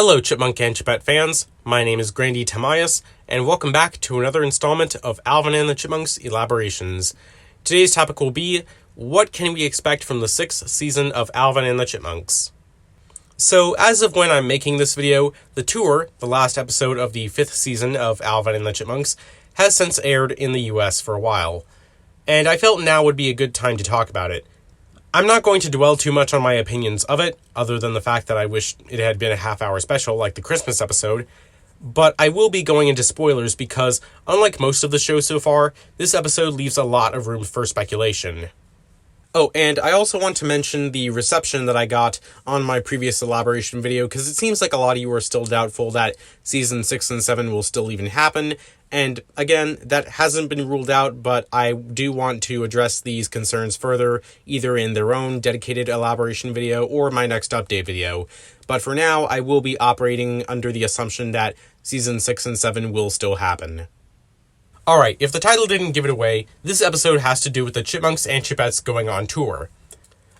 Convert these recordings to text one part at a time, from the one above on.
Hello Chipmunk and Chipette fans, my name is Grandy Tamias, and welcome back to another installment of Alvin and The Chipmunks Elaborations. Today's topic will be, what can we expect from the 6th season of Alvin and The Chipmunks? So, as of when I'm making this video, the tour, the last episode of the 5th season of Alvin and The Chipmunks, has since aired in the US for a while, and I felt now would be a good time to talk about it. I'm not going to dwell too much on my opinions of it, other than the fact that I wish it had been a half-hour special like the Christmas episode, but I will be going into spoilers because, unlike most of the show so far, this episode leaves a lot of room for speculation. Oh, and I also want to mention the reception that I got on my previous elaboration video, because it seems like a lot of you are still doubtful that Season 6 and 7 will still even happen, and again, that hasn't been ruled out, but I do want to address these concerns further, either in their own dedicated elaboration video or my next update video. But for now, I will be operating under the assumption that Season 6 and 7 will still happen. Alright, if the title didn't give it away, this episode has to do with the Chipmunks and Chipettes going on tour.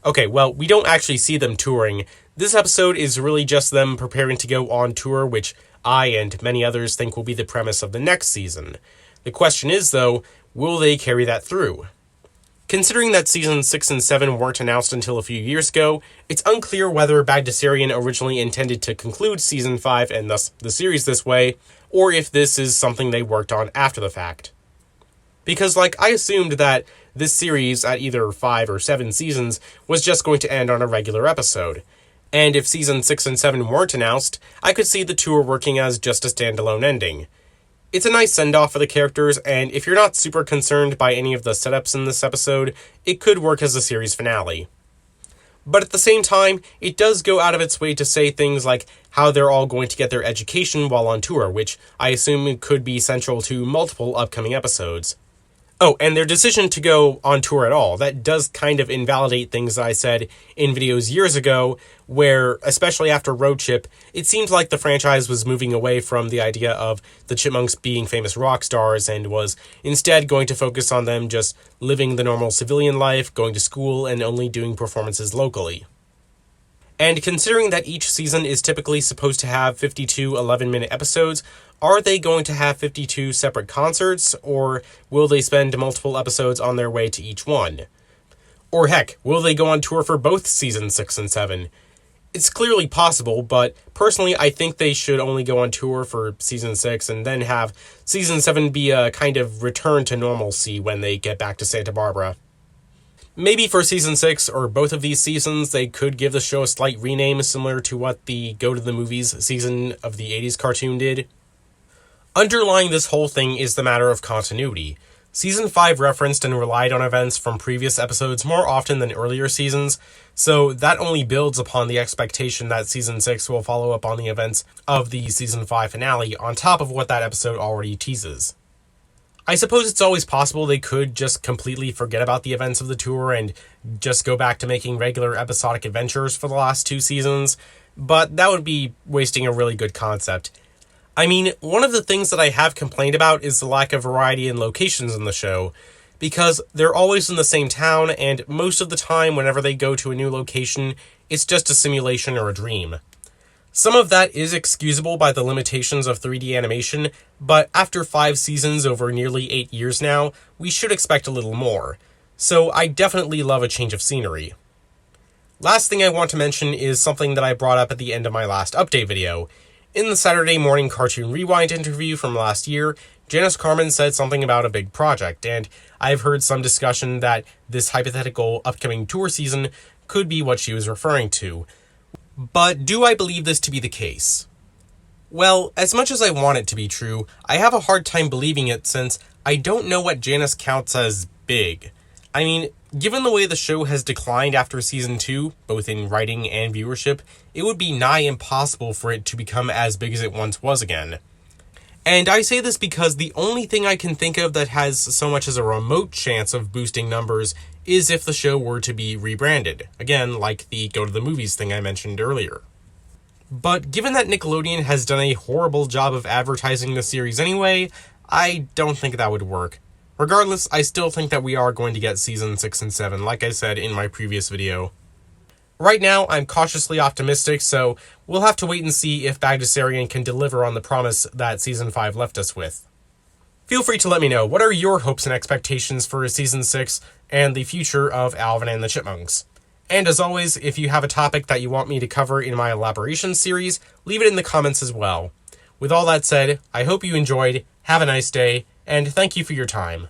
Okay, well, we don't actually see them touring. This episode is really just them preparing to go on tour, which I and many others think will be the premise of the next season. The question is, though, will they carry that through? Considering that Season 6 and 7 weren't announced until a few years ago, it's unclear whether Bagdasarian originally intended to conclude Season 5 and thus the series this way, or if this is something they worked on after the fact. Because, I assumed that this series, at either 5 or 7 seasons, was just going to end on a regular episode. And if Season 6 and 7 weren't announced, I could see the tour working as just a standalone ending. It's a nice send-off for the characters, and if you're not super concerned by any of the setups in this episode, it could work as a series finale. But at the same time, it does go out of its way to say things like how they're all going to get their education while on tour, which I assume could be central to multiple upcoming episodes. Oh, and their decision to go on tour at all, that does kind of invalidate things that I said in videos years ago, where, especially after Road Chip, it seemed like the franchise was moving away from the idea of the Chipmunks being famous rock stars and was instead going to focus on them just living the normal civilian life, going to school, and only doing performances locally. And considering that each season is typically supposed to have 52 11-minute episodes, are they going to have 52 separate concerts, or will they spend multiple episodes on their way to each one? Or heck, will they go on tour for both Season 6 and 7? It's clearly possible, but personally I think they should only go on tour for Season 6 and then have Season 7 be a kind of return to normalcy when they get back to Santa Barbara. Maybe for Season 6, or both of these seasons, they could give the show a slight rename similar to what the Go to the Movies season of the 80s cartoon did. Underlying this whole thing is the matter of continuity. Season 5 referenced and relied on events from previous episodes more often than earlier seasons, so that only builds upon the expectation that Season 6 will follow up on the events of the Season 5 finale on top of what that episode already teases. I suppose it's always possible they could just completely forget about the events of the tour and just go back to making regular episodic adventures for the last 2 seasons, but that would be wasting a really good concept. I mean, one of the things that I have complained about is the lack of variety in locations in the show, because they're always in the same town, and most of the time whenever they go to a new location, it's just a simulation or a dream. Some of that is excusable by the limitations of 3D animation, but after 5 seasons over nearly 8 years now, we should expect a little more. So I definitely love a change of scenery. Last thing I want to mention is something that I brought up at the end of my last update video. In the Saturday Morning Cartoon Rewind interview from last year, Janice Carmen said something about a big project, and I've heard some discussion that this hypothetical upcoming tour season could be what she was referring to. But do I believe this to be the case? Well, as much as I want it to be true, I have a hard time believing it since I don't know what Janice counts as big. I mean, given the way the show has declined after Season 2, both in writing and viewership, it would be nigh impossible for it to become as big as it once was again. And I say this because the only thing I can think of that has so much as a remote chance of boosting numbers is if the show were to be rebranded. Again, like the Go to the Movies thing I mentioned earlier. But given that Nickelodeon has done a horrible job of advertising the series anyway, I don't think that would work. Regardless, I still think that we are going to get Season 6 and 7, like I said in my previous video. Right now, I'm cautiously optimistic, so we'll have to wait and see if Bagdasarian can deliver on the promise that Season 5 left us with. Feel free to let me know, what are your hopes and expectations for Season 6 and the future of Alvin and the Chipmunks? And as always, if you have a topic that you want me to cover in my Elaborations series, leave it in the comments as well. With all that said, I hope you enjoyed, have a nice day, and thank you for your time.